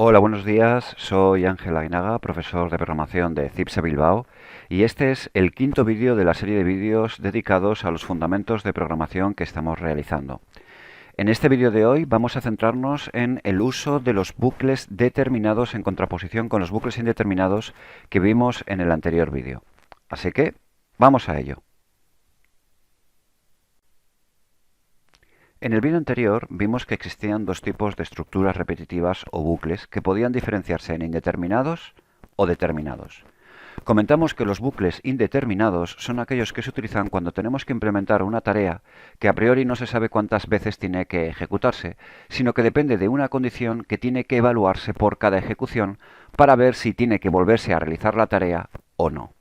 Hola, buenos días. Soy Ángel Aguinaga, profesor de programación de CIPSA Bilbao, y este es el quinto vídeo de la serie de vídeos dedicados a los fundamentos de programación que estamos realizando. En este vídeo de hoy vamos a centrarnos en el uso de los bucles determinados en contraposición con los bucles indeterminados que vimos en el anterior vídeo. Así que, vamos a ello. En el vídeo anterior vimos que existían dos tipos de estructuras repetitivas o bucles que podían diferenciarse en indeterminados o determinados. Comentamos que los bucles indeterminados son aquellos que se utilizan cuando tenemos que implementar una tarea que a priori no se sabe cuántas veces tiene que ejecutarse, sino que depende de una condición que tiene que evaluarse por cada ejecución para ver si tiene que volverse a realizar la tarea o no.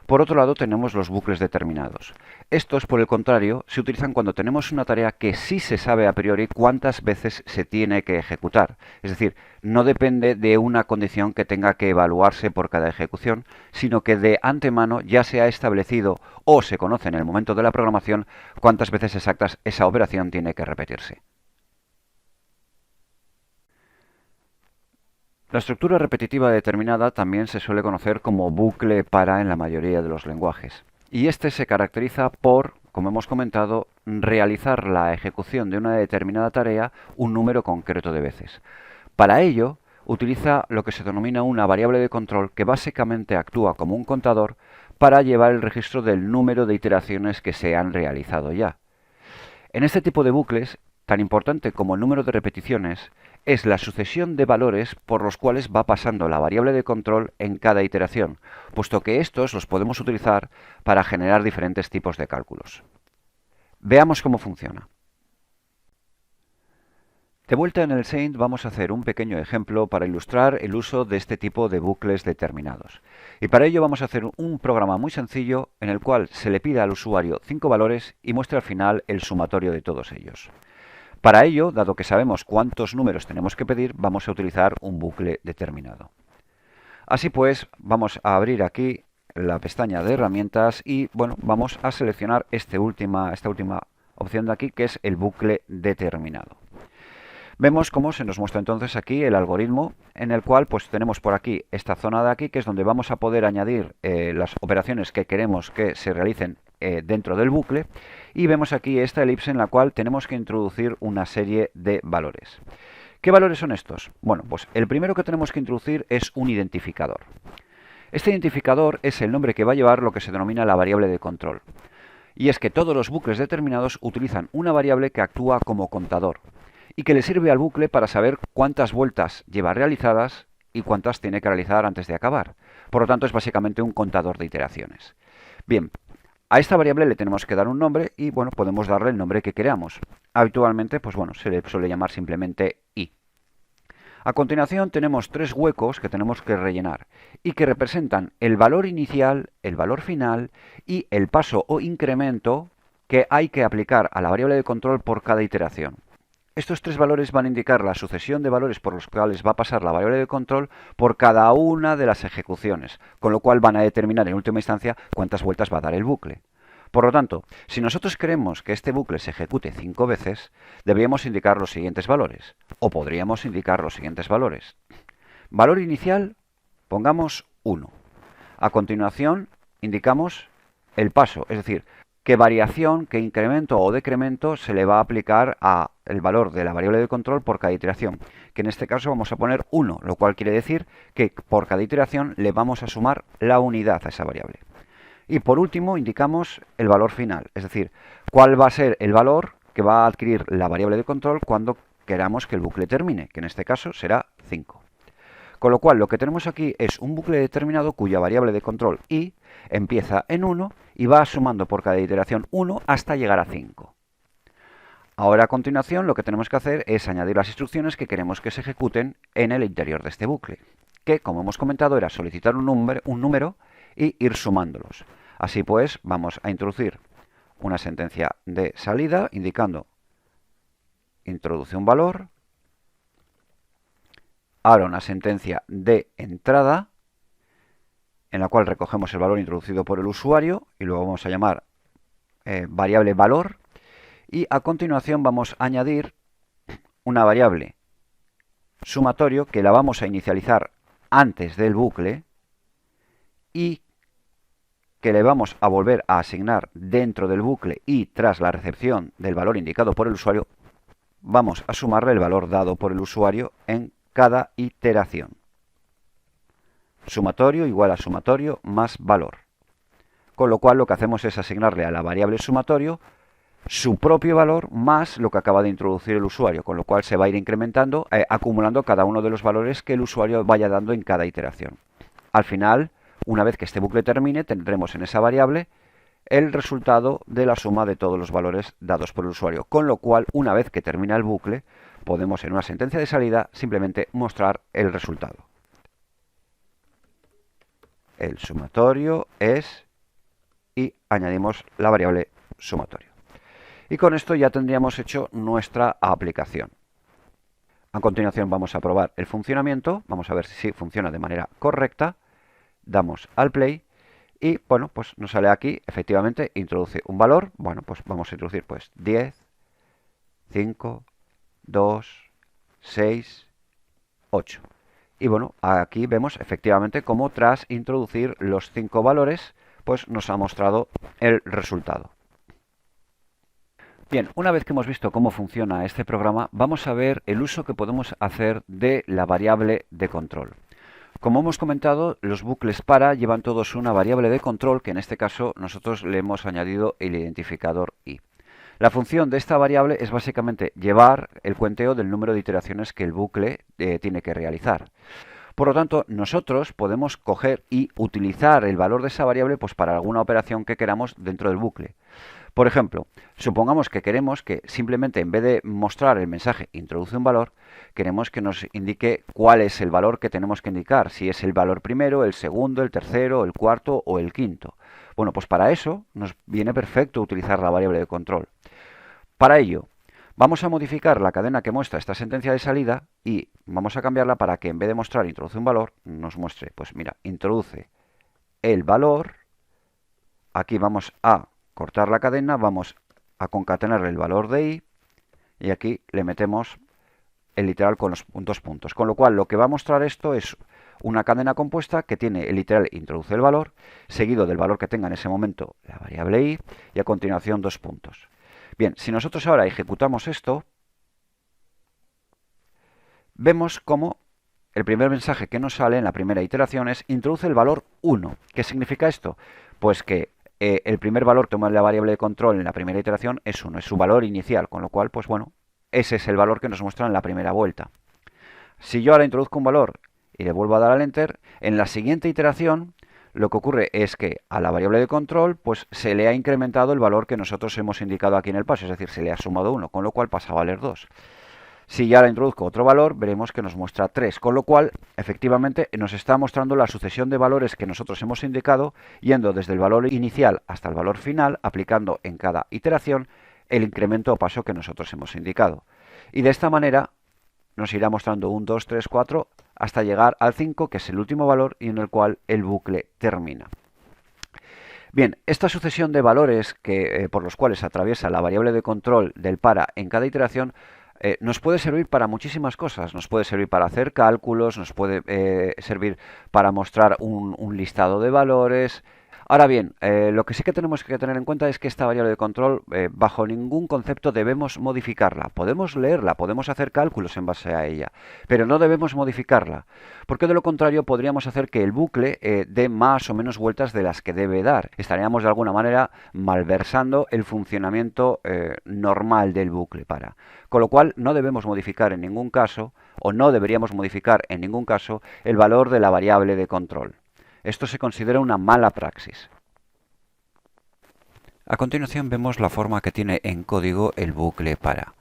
Por otro lado, tenemos los bucles determinados. Estos, por el contrario, se utilizan cuando tenemos una tarea que sí se sabe a priori cuántas veces se tiene que ejecutar. Es decir, no depende de una condición que tenga que evaluarse por cada ejecución, sino que de antemano ya se ha establecido o se conoce en el momento de la programación cuántas veces exactas esa operación tiene que repetirse. La estructura repetitiva determinada también se suele conocer como bucle para en la mayoría de los lenguajes. Y este se caracteriza por, como hemos comentado, realizar la ejecución de una determinada tarea un número concreto de veces. Para ello, utiliza lo que se denomina una variable de control que básicamente actúa como un contador para llevar el registro del número de iteraciones que se han realizado ya. En este tipo de bucles, tan importante como el número de repeticiones, es la sucesión de valores por los cuales va pasando la variable de control en cada iteración, puesto que estos los podemos utilizar para generar diferentes tipos de cálculos. Veamos cómo funciona. De vuelta en el Saint vamos a hacer un pequeño ejemplo para ilustrar el uso de este tipo de bucles determinados. Y para ello vamos a hacer un programa muy sencillo en el cual se le pida al usuario 5 valores y muestre al final el sumatorio de todos ellos. Para ello, dado que sabemos cuántos números tenemos que pedir, vamos a utilizar un bucle determinado. Así pues, vamos a abrir aquí la pestaña de herramientas y bueno, vamos a seleccionar esta última opción de aquí, que es el bucle determinado. Vemos cómo se nos muestra entonces aquí el algoritmo en el cual pues tenemos por aquí esta zona de aquí, que es donde vamos a poder añadir las operaciones que queremos que se realicen dentro del bucle, y vemos aquí esta elipse en la cual tenemos que introducir una serie de valores. ¿Qué valores son estos? Bueno, pues el primero que tenemos que introducir es un identificador. Este identificador es el nombre que va a llevar lo que se denomina la variable de control. Y es que todos los bucles determinados utilizan una variable que actúa como contador y que le sirve al bucle para saber cuántas vueltas lleva realizadas y cuántas tiene que realizar antes de acabar. Por lo tanto, es básicamente un contador de iteraciones. Bien, a esta variable le tenemos que dar un nombre y, bueno, podemos darle el nombre que queramos. Habitualmente, pues bueno, se le suele llamar simplemente i. A continuación tenemos tres huecos que tenemos que rellenar y que representan el valor inicial, el valor final y el paso o incremento que hay que aplicar a la variable de control por cada iteración. Estos tres valores van a indicar la sucesión de valores por los cuales va a pasar la variable de control por cada una de las ejecuciones, con lo cual van a determinar en última instancia cuántas vueltas va a dar el bucle. Por lo tanto, si nosotros queremos que este bucle se ejecute 5 veces, deberíamos indicar los siguientes valores, o podríamos indicar los siguientes valores. Valor inicial, pongamos 1. A continuación, indicamos el paso, es decir, qué variación, qué incremento o decremento se le va a aplicar a el valor de la variable de control por cada iteración, que en este caso vamos a poner 1, lo cual quiere decir que por cada iteración le vamos a sumar la unidad a esa variable. Y por último indicamos el valor final, es decir, cuál va a ser el valor que va a adquirir la variable de control cuando queramos que el bucle termine, que en este caso será 5. Con lo cual, lo que tenemos aquí es un bucle determinado cuya variable de control i empieza en 1 y va sumando por cada iteración 1 hasta llegar a 5. Ahora, a continuación, lo que tenemos que hacer es añadir las instrucciones que queremos que se ejecuten en el interior de este bucle, que, como hemos comentado, era solicitar un número y ir sumándolos. Así pues, vamos a introducir una sentencia de salida indicando introduce un valor. Ahora una sentencia de entrada en la cual recogemos el valor introducido por el usuario y luego vamos a llamar variable valor, y a continuación vamos a añadir una variable sumatorio que la vamos a inicializar antes del bucle y que le vamos a volver a asignar dentro del bucle y tras la recepción del valor indicado por el usuario, vamos a sumarle el valor dado por el usuario en cada iteración. Sumatorio igual a sumatorio más valor. Con lo cual lo que hacemos es asignarle a la variable sumatorio su propio valor más lo que acaba de introducir el usuario, con lo cual se va a ir incrementando, acumulando cada uno de los valores que el usuario vaya dando en cada iteración. Al final, una vez que este bucle termine, tendremos en esa variable el resultado de la suma de todos los valores dados por el usuario, con lo cual, una vez que termina el bucle, podemos en una sentencia de salida simplemente mostrar el resultado. El sumatorio es y añadimos la variable sumatorio. Y con esto ya tendríamos hecho nuestra aplicación. A continuación vamos a probar el funcionamiento, vamos a ver si funciona de manera correcta. Damos al play y bueno, pues nos sale aquí, efectivamente, introduce un valor. Bueno, pues vamos a introducir pues 10, 5, 2, 6, 8. Y bueno, aquí vemos efectivamente cómo tras introducir los 5 valores, pues nos ha mostrado el resultado. Bien, una vez que hemos visto cómo funciona este programa, vamos a ver el uso que podemos hacer de la variable de control. Como hemos comentado, los bucles para llevan todos una variable de control que en este caso nosotros le hemos añadido el identificador i. La función de esta variable es básicamente llevar el cuenteo del número de iteraciones que el bucle tiene que realizar. Por lo tanto, nosotros podemos coger y utilizar el valor de esa variable pues, para alguna operación que queramos dentro del bucle. Por ejemplo, supongamos que queremos que simplemente en vez de mostrar el mensaje introduce un valor, queremos que nos indique cuál es el valor que tenemos que indicar, si es el valor primero, el segundo, el tercero, el cuarto o el quinto. Bueno, pues para eso nos viene perfecto utilizar la variable de control. Para ello, vamos a modificar la cadena que muestra esta sentencia de salida y vamos a cambiarla para que en vez de mostrar introduce un valor, nos muestre, pues mira, introduce el valor, aquí vamos a cortar la cadena, vamos a concatenar el valor de i y aquí le metemos el literal con los dos puntos. Con lo cual lo que va a mostrar esto es una cadena compuesta que tiene el literal introduce el valor, seguido del valor que tenga en ese momento la variable i y a continuación dos puntos. Bien, si nosotros ahora ejecutamos esto, vemos cómo el primer mensaje que nos sale en la primera iteración es introduce el valor 1. ¿Qué significa esto? Pues que el primer valor que toma la variable de control en la primera iteración es 1, es su valor inicial, con lo cual, pues bueno, ese es el valor que nos muestra en la primera vuelta. Si yo ahora introduzco un valor y le vuelvo a dar al Enter, en la siguiente iteración lo que ocurre es que a la variable de control pues se le ha incrementado el valor que nosotros hemos indicado aquí en el paso, es decir, se le ha sumado 1, con lo cual pasa a valer 2. Si ya ahora introduzco otro valor, veremos que nos muestra 3, con lo cual, efectivamente, nos está mostrando la sucesión de valores que nosotros hemos indicado, yendo desde el valor inicial hasta el valor final, aplicando en cada iteración el incremento o paso que nosotros hemos indicado. Y de esta manera nos irá mostrando 1, 2, 3, 4, hasta llegar al 5, que es el último valor y en el cual el bucle termina. Bien, esta sucesión de valores por los cuales atraviesa la variable de control del para en cada iteración nos puede servir para muchísimas cosas. Nos puede servir para hacer cálculos, nos puede servir para mostrar un listado de valores. Ahora bien, lo que sí que tenemos que tener en cuenta es que esta variable de control, bajo ningún concepto debemos modificarla. Podemos leerla, podemos hacer cálculos en base a ella, pero no debemos modificarla, porque de lo contrario podríamos hacer que el bucle dé más o menos vueltas de las que debe dar. Estaríamos de alguna manera malversando el funcionamiento normal del bucle para. Con lo cual no debemos modificar en ningún caso, o no deberíamos modificar en ningún caso, el valor de la variable de control. Esto se considera una mala praxis. A continuación vemos la forma que tiene en código el bucle para.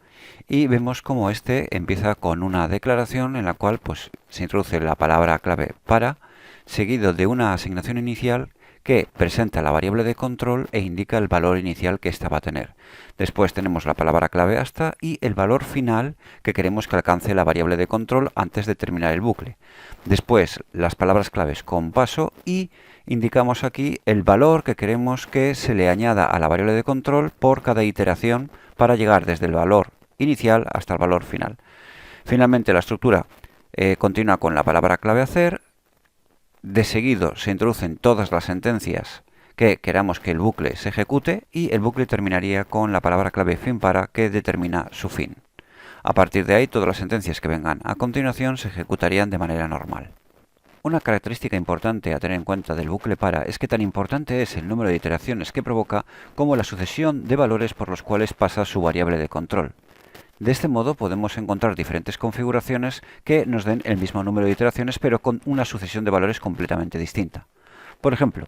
Y vemos cómo este empieza con una declaración en la cual pues, se introduce la palabra clave para, seguido de una asignación inicial que presenta la variable de control e indica el valor inicial que ésta va a tener. Después tenemos la palabra clave hasta y el valor final que queremos que alcance la variable de control antes de terminar el bucle. Después las palabras claves con paso y indicamos aquí el valor que queremos que se le añada a la variable de control por cada iteración para llegar desde el valor inicial hasta el valor final. Finalmente la estructura continúa con la palabra clave hacer. De seguido se introducen todas las sentencias que queramos que el bucle se ejecute y el bucle terminaría con la palabra clave fin para, que determina su fin. A partir de ahí, todas las sentencias que vengan a continuación se ejecutarían de manera normal. Una característica importante a tener en cuenta del bucle para es que tan importante es el número de iteraciones que provoca como la sucesión de valores por los cuales pasa su variable de control. De este modo podemos encontrar diferentes configuraciones que nos den el mismo número de iteraciones pero con una sucesión de valores completamente distinta. Por ejemplo,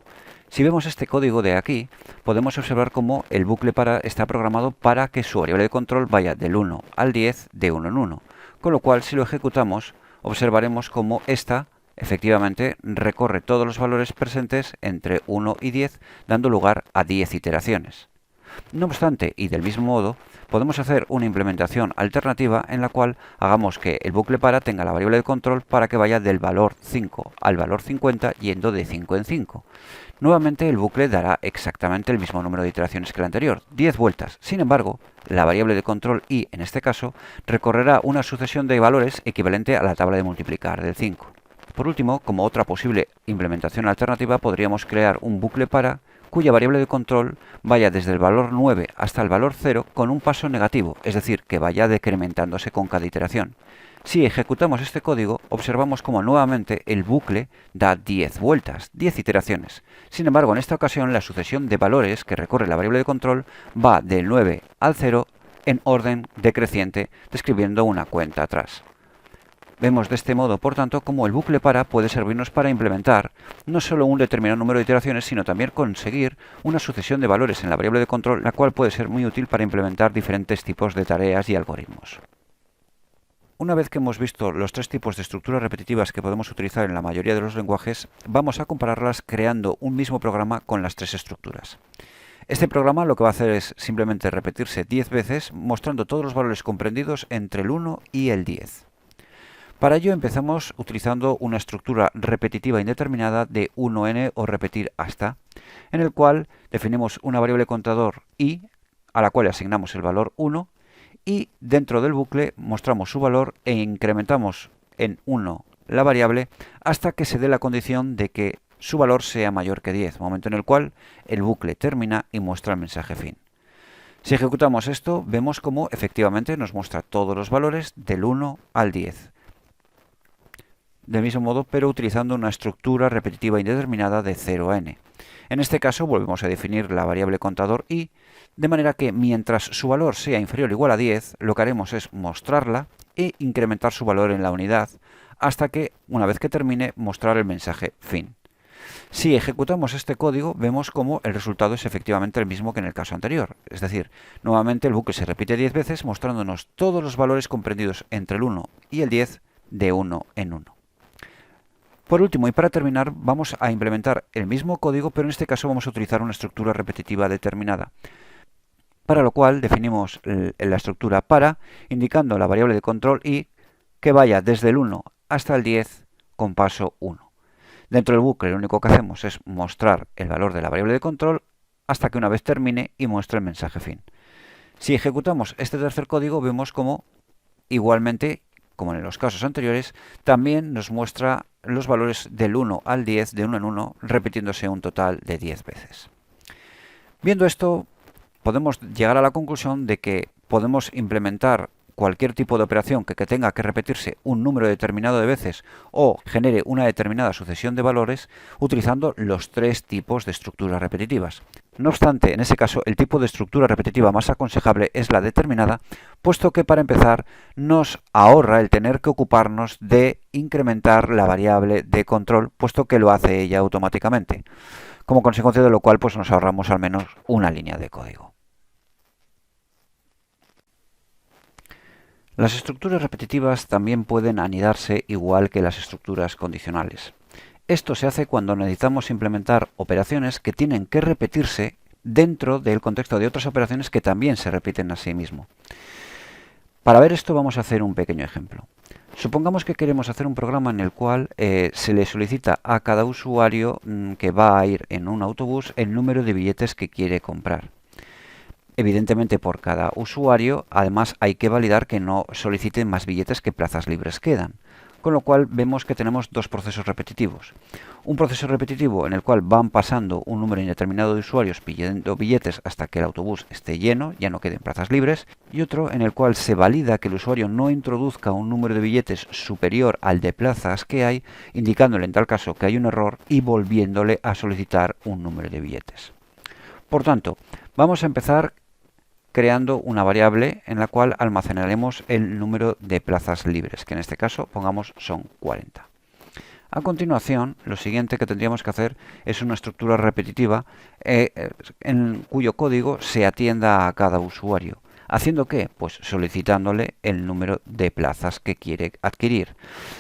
si vemos este código de aquí, podemos observar cómo el bucle para está programado para que su variable de control vaya del 1 al 10 de 1 en 1, con lo cual si lo ejecutamos observaremos cómo esta efectivamente recorre todos los valores presentes entre 1 y 10, dando lugar a 10 iteraciones. No obstante, y del mismo modo, podemos hacer una implementación alternativa en la cual hagamos que el bucle para tenga la variable de control para que vaya del valor 5 al valor 50 yendo de 5 en 5. Nuevamente el bucle dará exactamente el mismo número de iteraciones que el anterior, 10 vueltas. Sin embargo, la variable de control i, en este caso, recorrerá una sucesión de valores equivalente a la tabla de multiplicar del 5. Por último, como otra posible implementación alternativa, podríamos crear un bucle para cuya variable de control vaya desde el valor 9 hasta el valor 0 con un paso negativo, es decir, que vaya decrementándose con cada iteración. Si ejecutamos este código, observamos como nuevamente el bucle da 10 vueltas, 10 iteraciones. Sin embargo, en esta ocasión la sucesión de valores que recorre la variable de control va del 9 al 0 en orden decreciente, describiendo una cuenta atrás. Vemos de este modo, por tanto, cómo el bucle para puede servirnos para implementar no solo un determinado número de iteraciones, sino también conseguir una sucesión de valores en la variable de control, la cual puede ser muy útil para implementar diferentes tipos de tareas y algoritmos. Una vez que hemos visto los tres tipos de estructuras repetitivas que podemos utilizar en la mayoría de los lenguajes, vamos a compararlas creando un mismo programa con las tres estructuras. Este programa lo que va a hacer es simplemente repetirse 10 veces, mostrando todos los valores comprendidos entre el 1 y el 10. Para ello empezamos utilizando una estructura repetitiva indeterminada de 1n o repetir hasta, en el cual definimos una variable contador i, a la cual le asignamos el valor 1, y dentro del bucle mostramos su valor e incrementamos en 1 la variable hasta que se dé la condición de que su valor sea mayor que 10, momento en el cual el bucle termina y muestra el mensaje fin. Si ejecutamos esto, vemos cómo efectivamente nos muestra todos los valores del 1 al 10. Del mismo modo, pero utilizando una estructura repetitiva indeterminada de 0 a n. En este caso volvemos a definir la variable contador i, de manera que mientras su valor sea inferior o igual a 10, lo que haremos es mostrarla e incrementar su valor en la unidad, hasta que, una vez que termine, mostrar el mensaje fin. Si ejecutamos este código, vemos cómo el resultado es efectivamente el mismo que en el caso anterior. Es decir, nuevamente el bucle se repite 10 veces, mostrándonos todos los valores comprendidos entre el 1 y el 10 de 1 en 1. Por último, y para terminar, vamos a implementar el mismo código, pero en este caso vamos a utilizar una estructura repetitiva determinada. Para lo cual definimos la estructura para, indicando la variable de control i, que vaya desde el 1 hasta el 10 con paso 1. Dentro del bucle lo único que hacemos es mostrar el valor de la variable de control hasta que una vez termine y muestre el mensaje fin. Si ejecutamos este tercer código, vemos como igualmente, como en los casos anteriores, también nos muestra los valores del 1 al 10 de 1 en 1, repitiéndose un total de 10 veces. Viendo esto, podemos llegar a la conclusión de que podemos implementar cualquier tipo de operación que tenga que repetirse un número determinado de veces o genere una determinada sucesión de valores utilizando los tres tipos de estructuras repetitivas. No obstante, en ese caso, el tipo de estructura repetitiva más aconsejable es la determinada, puesto que para empezar nos ahorra el tener que ocuparnos de incrementar la variable de control, puesto que lo hace ella automáticamente, como consecuencia de lo cual pues, nos ahorramos al menos una línea de código. Las estructuras repetitivas también pueden anidarse igual que las estructuras condicionales. Esto se hace cuando necesitamos implementar operaciones que tienen que repetirse dentro del contexto de otras operaciones que también se repiten a sí mismo. Para ver esto vamos a hacer un pequeño ejemplo. Supongamos que queremos hacer un programa en el cual se le solicita a cada usuario que va a ir en un autobús el número de billetes que quiere comprar. Evidentemente, por cada usuario, además hay que validar que no soliciten más billetes que plazas libres quedan. con lo cual vemos que tenemos dos procesos repetitivos. Un proceso repetitivo en el cual van pasando un número indeterminado de usuarios pidiendo billetes hasta que el autobús esté lleno, ya no queden plazas libres, y otro en el cual se valida que el usuario no introduzca un número de billetes superior al de plazas que hay, indicándole en tal caso que hay un error y volviéndole a solicitar un número de billetes. Por tanto, vamos a empezar creando una variable en la cual almacenaremos el número de plazas libres, que en este caso pongamos son 40. A continuación, lo siguiente que tendríamos que hacer es una estructura repetitiva en cuyo código se atienda a cada usuario. ¿Haciendo qué? Pues solicitándole el número de plazas que quiere adquirir.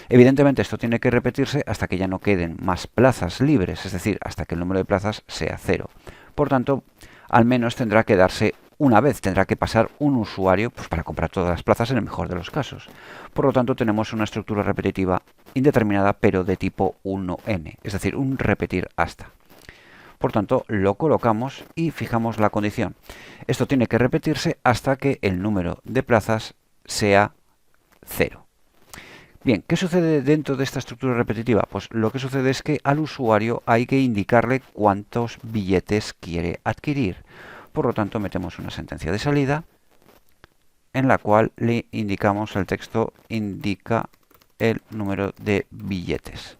Evidentemente esto tiene que repetirse hasta que ya no queden más plazas libres, es decir, hasta que el número de plazas sea 0. Por tanto, al menos tendrá que darse una vez, tendrá que pasar un usuario pues, para comprar todas las plazas en el mejor de los casos. Por lo tanto, tenemos una estructura repetitiva indeterminada, pero de tipo 1n, es decir, un repetir hasta. Por tanto, lo colocamos y fijamos la condición. Esto tiene que repetirse hasta que el número de plazas sea 0. Bien, ¿qué sucede dentro de esta estructura repetitiva? Pues lo que sucede es que al usuario hay que indicarle cuántos billetes quiere adquirir. Por lo tanto, metemos una sentencia de salida en la cual le indicamos el texto indica el número de billetes.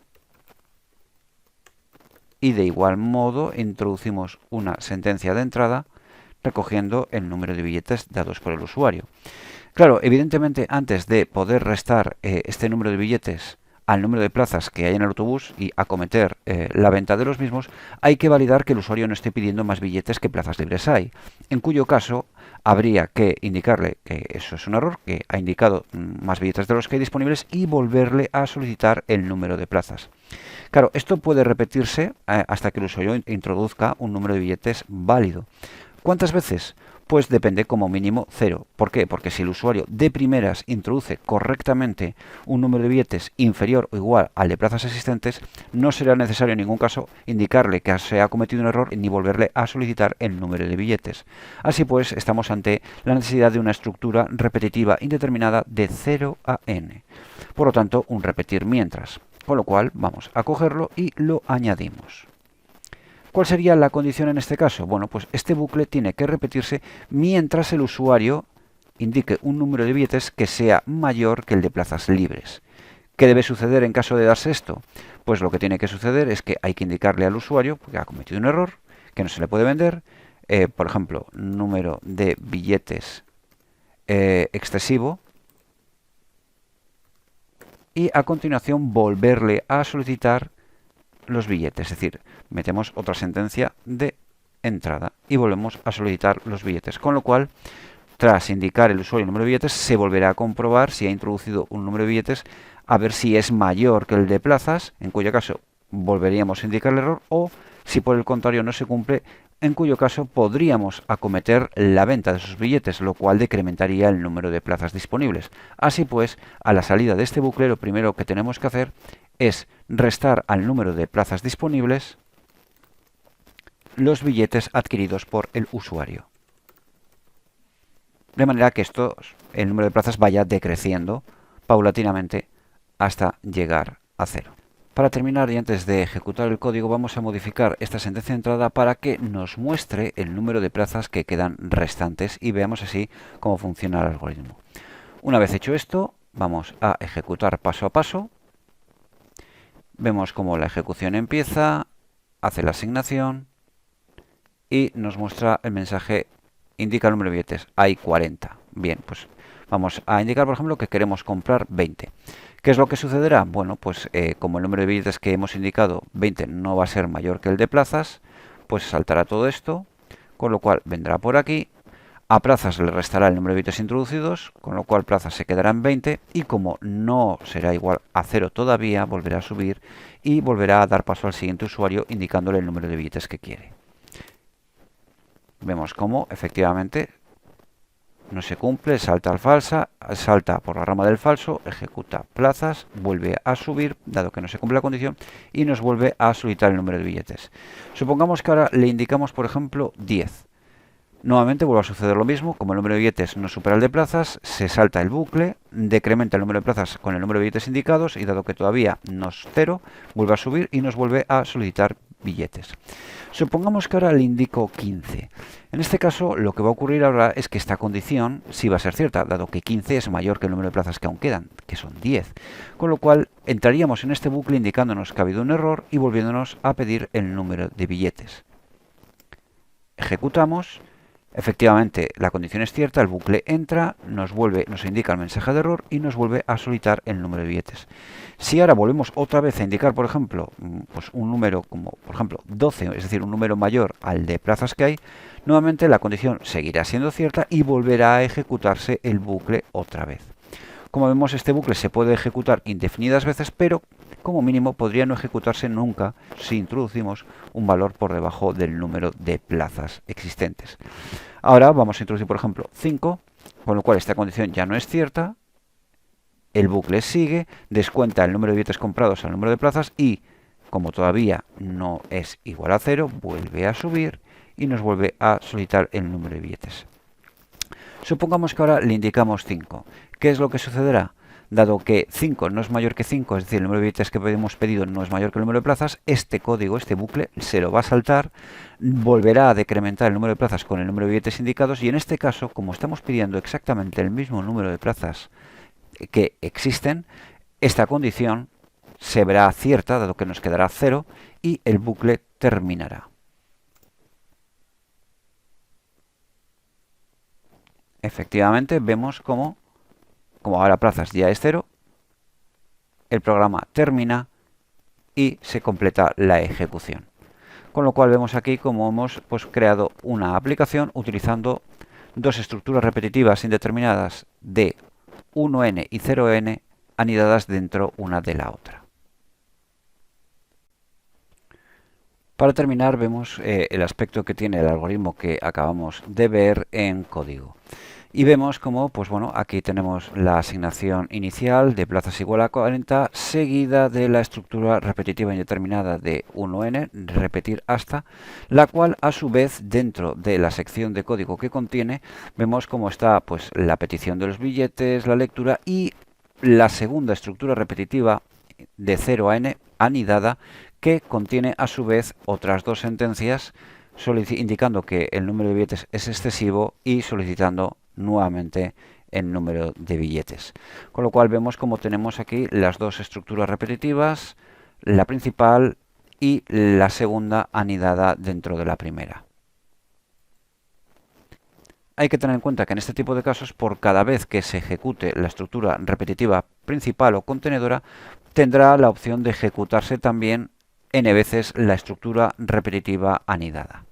Y de igual modo introducimos una sentencia de entrada recogiendo el número de billetes dados por el usuario. Claro, evidentemente antes de poder restar este número de billetes al número de plazas que hay en el autobús y acometer la venta de los mismos, hay que validar que el usuario no esté pidiendo más billetes que plazas libres hay, en cuyo caso habría que indicarle que eso es un error, que ha indicado más billetes de los que hay disponibles y volverle a solicitar el número de plazas. Claro, esto puede repetirse hasta que el usuario introduzca un número de billetes válido. ¿Cuántas veces? Pues depende como mínimo 0. ¿Por qué? Porque si el usuario de primeras introduce correctamente un número de billetes inferior o igual al de plazas existentes, no será necesario en ningún caso indicarle que se ha cometido un error ni volverle a solicitar el número de billetes. Así pues, estamos ante la necesidad de una estructura repetitiva indeterminada de 0 a n. Por lo tanto, un repetir mientras. Con lo cual, vamos a cogerlo y lo añadimos. ¿Cuál sería la condición en este caso? Bueno, pues este bucle tiene que repetirse mientras el usuario indique un número de billetes que sea mayor que el de plazas libres. ¿Qué debe suceder en caso de darse esto? Pues lo que tiene que suceder es que hay que indicarle al usuario que ha cometido un error, que no se le puede vender, por ejemplo, número de billetes excesivo, y a continuación volverle a solicitar los billetes, es decir, metemos otra sentencia de entrada y volvemos a solicitar los billetes, con lo cual tras indicar el usuario el número de billetes se volverá a comprobar si ha introducido un número de billetes a ver si es mayor que el de plazas, en cuyo caso volveríamos a indicar el error, o si por el contrario no se cumple, en cuyo caso podríamos acometer la venta de esos billetes, lo cual decrementaría el número de plazas disponibles. Así pues, a la salida de este bucle lo primero que tenemos que hacer es restar al número de plazas disponibles los billetes adquiridos por el usuario. De manera que el número de plazas vaya decreciendo paulatinamente hasta llegar a 0. Para terminar y antes de ejecutar el código vamos a modificar esta sentencia de entrada para que nos muestre el número de plazas que quedan restantes y veamos así cómo funciona el algoritmo. Una vez hecho esto, vamos a ejecutar paso a paso. Vemos cómo la ejecución empieza, hace la asignación y nos muestra el mensaje indica el número de billetes. Hay 40. Bien, pues vamos a indicar, por ejemplo, que queremos comprar 20. ¿Qué es lo que sucederá? Bueno, pues como el número de billetes que hemos indicado, 20, no va a ser mayor que el de plazas, pues saltará todo esto, con lo cual vendrá por aquí. A plazas le restará el número de billetes introducidos, con lo cual plazas se quedará en 20 y como no será igual a 0 todavía, volverá a subir y volverá a dar paso al siguiente usuario indicándole el número de billetes que quiere. Vemos cómo efectivamente no se cumple, salta al falsa, salta por la rama del falso, ejecuta plazas, vuelve a subir, dado que no se cumple la condición, y nos vuelve a solicitar el número de billetes. Supongamos que ahora le indicamos, por ejemplo, 10. Nuevamente vuelve a suceder lo mismo, como el número de billetes no supera el de plazas, se salta el bucle, decrementa el número de plazas con el número de billetes indicados y dado que todavía no es cero, vuelve a subir y nos vuelve a solicitar billetes. Supongamos que ahora le indico 15. En este caso lo que va a ocurrir ahora es que esta condición sí va a ser cierta, dado que 15 es mayor que el número de plazas que aún quedan, que son 10. Con lo cual entraríamos en este bucle indicándonos que ha habido un error y volviéndonos a pedir el número de billetes. Ejecutamos. Efectivamente, la condición es cierta, el bucle entra, nos indica el mensaje de error y nos vuelve a solicitar el número de billetes. Si ahora volvemos otra vez a indicar, por ejemplo, pues un número como, por ejemplo, 12, es decir, un número mayor al de plazas que hay, nuevamente la condición seguirá siendo cierta y volverá a ejecutarse el bucle otra vez. Como vemos, este bucle se puede ejecutar indefinidas veces, pero como mínimo podría no ejecutarse nunca si introducimos un valor por debajo del número de plazas existentes. Ahora vamos a introducir, por ejemplo, 5, con lo cual esta condición ya no es cierta. El bucle sigue, descuenta el número de billetes comprados al número de plazas y, como todavía no es igual a 0, vuelve a subir y nos vuelve a solicitar el número de billetes. Supongamos que ahora le indicamos 5. ¿Qué es lo que sucederá? Dado que 5 no es mayor que 5, es decir, el número de billetes que hemos pedido no es mayor que el número de plazas, este código, este bucle, se lo va a saltar, volverá a decrementar el número de plazas con el número de billetes indicados y en este caso, como estamos pidiendo exactamente el mismo número de plazas que existen, esta condición se verá cierta, dado que nos quedará 0, y el bucle terminará. Efectivamente, vemos como ahora plazas ya es 0, el programa termina y se completa la ejecución. Con lo cual vemos aquí como hemos creado una aplicación utilizando dos estructuras repetitivas indeterminadas de 1n y 0n anidadas dentro una de la otra. Para terminar vemos el aspecto que tiene el algoritmo que acabamos de ver en código. Y vemos como, aquí tenemos la asignación inicial de plazas igual a 40, seguida de la estructura repetitiva indeterminada de 1n, repetir hasta, la cual a su vez dentro de la sección de código que contiene, vemos cómo está la petición de los billetes, la lectura y la segunda estructura repetitiva de 0 a n anidada que contiene a su vez otras dos sentencias indicando que el número de billetes es excesivo y solicitando nuevamente el número de billetes. Con lo cual vemos como tenemos aquí las dos estructuras repetitivas, la principal y la segunda anidada dentro de la primera. Hay que tener en cuenta que en este tipo de casos, por cada vez que se ejecute la estructura repetitiva principal o contenedora, tendrá la opción de ejecutarse también n veces la estructura repetitiva anidada.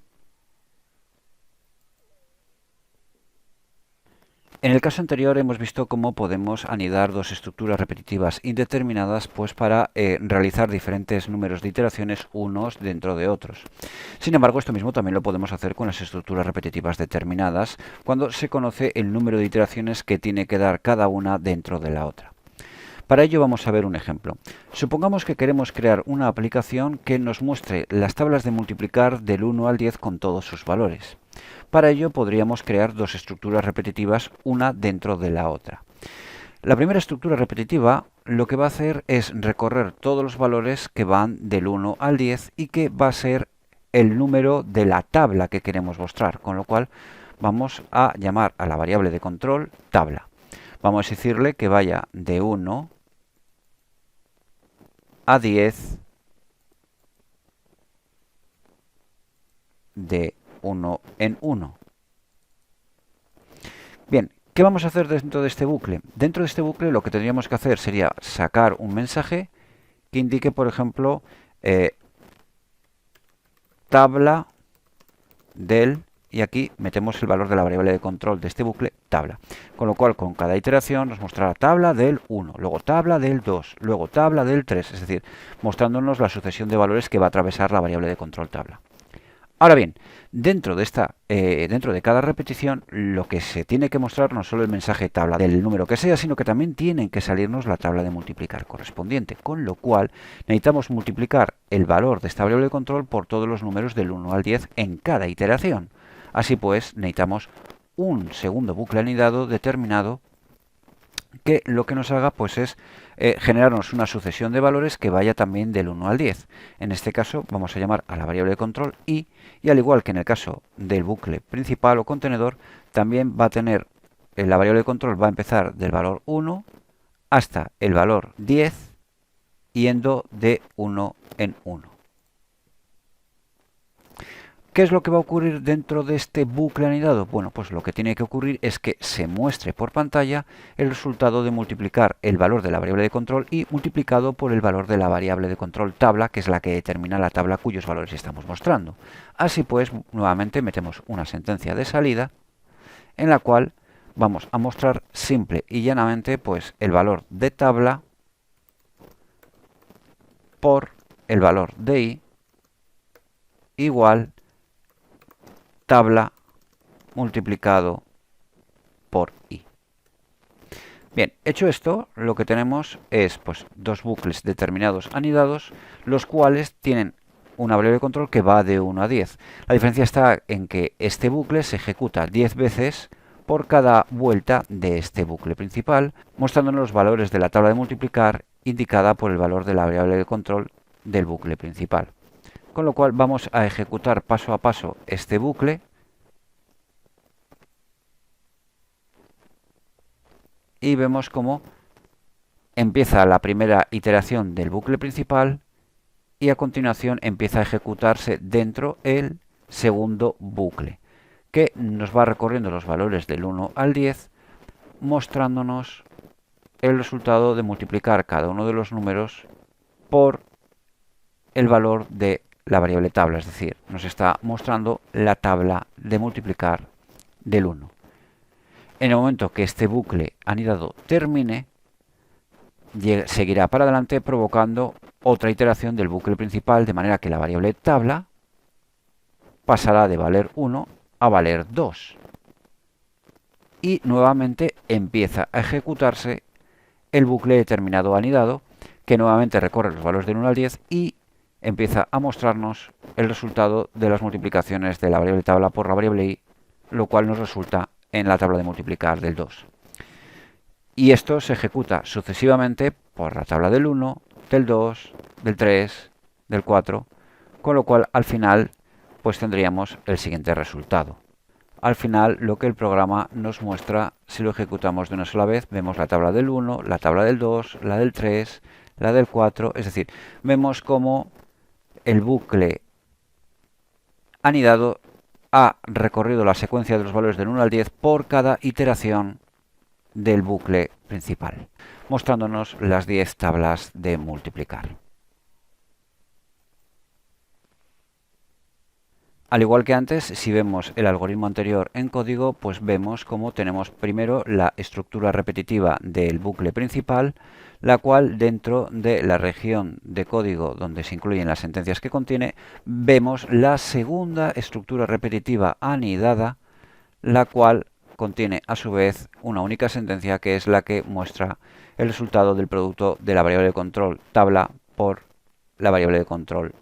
En el caso anterior hemos visto cómo podemos anidar dos estructuras repetitivas indeterminadas para realizar diferentes números de iteraciones unos dentro de otros. Sin embargo, esto mismo también lo podemos hacer con las estructuras repetitivas determinadas cuando se conoce el número de iteraciones que tiene que dar cada una dentro de la otra. Para ello vamos a ver un ejemplo. Supongamos que queremos crear una aplicación que nos muestre las tablas de multiplicar del 1 al 10 con todos sus valores. Para ello podríamos crear dos estructuras repetitivas, una dentro de la otra. La primera estructura repetitiva lo que va a hacer es recorrer todos los valores que van del 1 al 10 y que va a ser el número de la tabla que queremos mostrar, con lo cual vamos a llamar a la variable de control tabla. Vamos a decirle que vaya de 1 a 10 de 1 en 1. Bien, ¿qué vamos a hacer dentro de este bucle? Dentro de este bucle lo que tendríamos que hacer sería sacar un mensaje que indique, por ejemplo, tabla del, y aquí metemos el valor de la variable de control de este bucle, tabla. Con lo cual, con cada iteración nos mostrará tabla del 1, luego tabla del 2, luego tabla del 3, es decir, mostrándonos la sucesión de valores que va a atravesar la variable de control tabla. Ahora bien, dentro de cada repetición, lo que se tiene que mostrar no solo el mensaje tabla del número que sea, sino que también tienen que salirnos la tabla de multiplicar correspondiente, con lo cual necesitamos multiplicar el valor de esta variable de control por todos los números del 1 al 10 en cada iteración. Así pues, necesitamos un segundo bucle anidado determinado que lo que nos haga pues es generarnos una sucesión de valores que vaya también del 1 al 10. En este caso vamos a llamar a la variable de control y al igual que en el caso del bucle principal o contenedor, también va a tener la variable de control va a empezar del valor 1 hasta el valor 10, yendo de 1 en 1. ¿Qué es lo que va a ocurrir dentro de este bucle anidado? Bueno, pues lo que tiene que ocurrir es que se muestre por pantalla el resultado de multiplicar el valor de la variable de control y multiplicado por el valor de la variable de control tabla, que es la que determina la tabla cuyos valores estamos mostrando. Así pues, nuevamente metemos una sentencia de salida en la cual vamos a mostrar simple y llanamente pues el valor de tabla por el valor de i igual tabla multiplicado por i. Bien, hecho esto, lo que tenemos es pues dos bucles determinados anidados, los cuales tienen una variable de control que va de 1 a 10. La diferencia está en que este bucle se ejecuta 10 veces por cada vuelta de este bucle principal, mostrándonos los valores de la tabla de multiplicar indicada por el valor de la variable de control del bucle principal. Con lo cual vamos a ejecutar paso a paso este bucle y vemos cómo empieza la primera iteración del bucle principal y a continuación empieza a ejecutarse dentro el segundo bucle, que nos va recorriendo los valores del 1 al 10, mostrándonos el resultado de multiplicar cada uno de los números por el valor de la variable tabla, es decir, nos está mostrando la tabla de multiplicar del 1. En el momento que este bucle anidado termine, seguirá para adelante provocando otra iteración del bucle principal, de manera que la variable tabla pasará de valer 1 a valer 2. Y nuevamente empieza a ejecutarse el bucle determinado anidado, que nuevamente recorre los valores del 1 al 10 y empieza a mostrarnos el resultado de las multiplicaciones de la variable tabla por la variable i, lo cual nos resulta en la tabla de multiplicar del 2. Y esto se ejecuta sucesivamente por la tabla del 1, del 2, del 3, del 4, con lo cual al final pues tendríamos el siguiente resultado. Al final lo que el programa nos muestra, si lo ejecutamos de una sola vez, vemos la tabla del 1, la tabla del 2, la del 3, la del 4, es decir, vemos cómo el bucle anidado ha recorrido la secuencia de los valores del 1 al 10 por cada iteración del bucle principal, mostrándonos las 10 tablas de multiplicar. Al igual que antes, si vemos el algoritmo anterior en código, pues vemos cómo tenemos primero la estructura repetitiva del bucle principal, la cual dentro de la región de código donde se incluyen las sentencias que contiene, vemos la segunda estructura repetitiva anidada, la cual contiene a su vez una única sentencia que es la que muestra el resultado del producto de la variable de control tabla por la variable de control